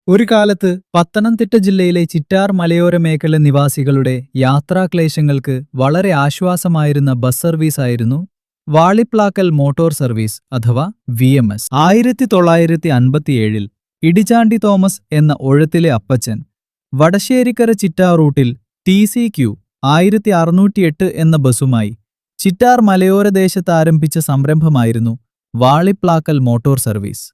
ഒരു കാലത്ത് പത്തനംതിട്ട ജില്ലയിലെ ചിറ്റാർ മലയോര മേഖല നിവാസികളുടെ യാത്രാക്ലേശങ്ങൾക്ക് വളരെ ആശ്വാസമായിരുന്ന ബസ് സർവീസായിരുന്നു വാളിപ്ലാക്കൽ മോട്ടോർ സർവീസ് അഥവാ VMS. 1957-ൽ ഇടിചാണ്ടി തോമസ് എന്ന ഒഴത്തിലെ അപ്പച്ചൻ വടശ്ശേരിക്കര ചിറ്റാർ റൂട്ടിൽ TCQ 1608 എന്ന ബസുമായി ചിറ്റാർ മലയോരദേശത്ത് ആരംഭിച്ച സംരംഭമായിരുന്നു വാളിപ്ലാക്കൽ മോട്ടോർ സർവീസ്.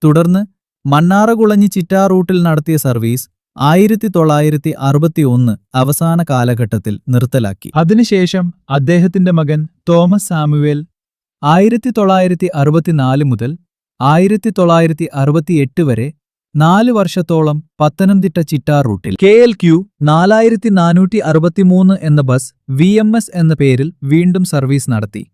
തുടർന്ന് മണ്ണാറകുളഞ്ഞി ചിറ്റാർ റൂട്ടിൽ നടത്തിയ സർവീസ് 1961 അവസാന കാലഘട്ടത്തിൽ നിർത്തലാക്കി. അതിനുശേഷം അദ്ദേഹത്തിന്റെ മകൻ തോമസ് സാമുവേൽ 1964 മുതൽ 1968 വരെ 4 വർഷത്തോളം പത്തനംതിട്ട ചിറ്റാർ റൂട്ടിൽ KLQ 4463 എന്ന ബസ് VMS എന്ന പേരിൽ വീണ്ടും സർവീസ് നടത്തി.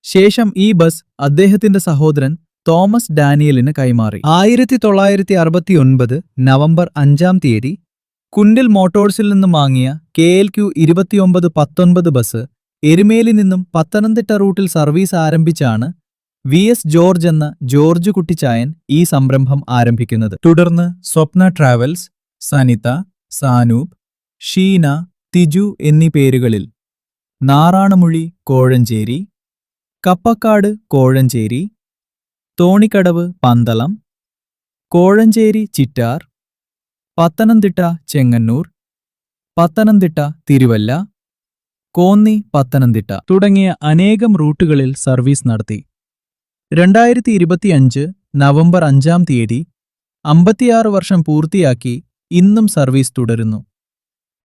ശേഷം ഈ ബസ് അദ്ദേഹത്തിന്റെ സഹോദരൻ തോമസ് ഡാനിയലിന് കൈമാറി. 1969 നവംബർ 5-ാം തീയതി കുണ്ടിൽ മോട്ടോഴ്സിൽ നിന്നും വാങ്ങിയ KLQ 2919 ബസ് എരുമേലി നിന്നും പത്തനംതിട്ട റൂട്ടിൽ സർവീസ് ആരംഭിച്ചാണ് VS ജോർജ് എന്ന ജോർജ് കുട്ടിച്ചായൻ ഈ സംരംഭം ആരംഭിക്കുന്നത്. തുടർന്ന് സ്വപ്ന ട്രാവൽസ്, സനിത, സാനൂപ്, ഷീന, തിജു എന്നീ പേരുകളിൽ നാറാണമുഴി കോഴഞ്ചേരി, കപ്പക്കാട് കോഴഞ്ചേരി, തോണിക്കടവ് പന്തളം, കോഴഞ്ചേരി ചിറ്റാർ, പത്തനംതിട്ട ചെങ്ങന്നൂർ, പത്തനംതിട്ട തിരുവല്ല, കോന്നി പത്തനംതിട്ട തുടങ്ങിയ അനേകം റൂട്ടുകളിൽ സർവീസ് നടത്തി. 2025 നവംബർ 5-ാം തീയതി 56 വർഷം പൂർത്തിയാക്കി ഇന്നും സർവീസ് തുടരുന്നു.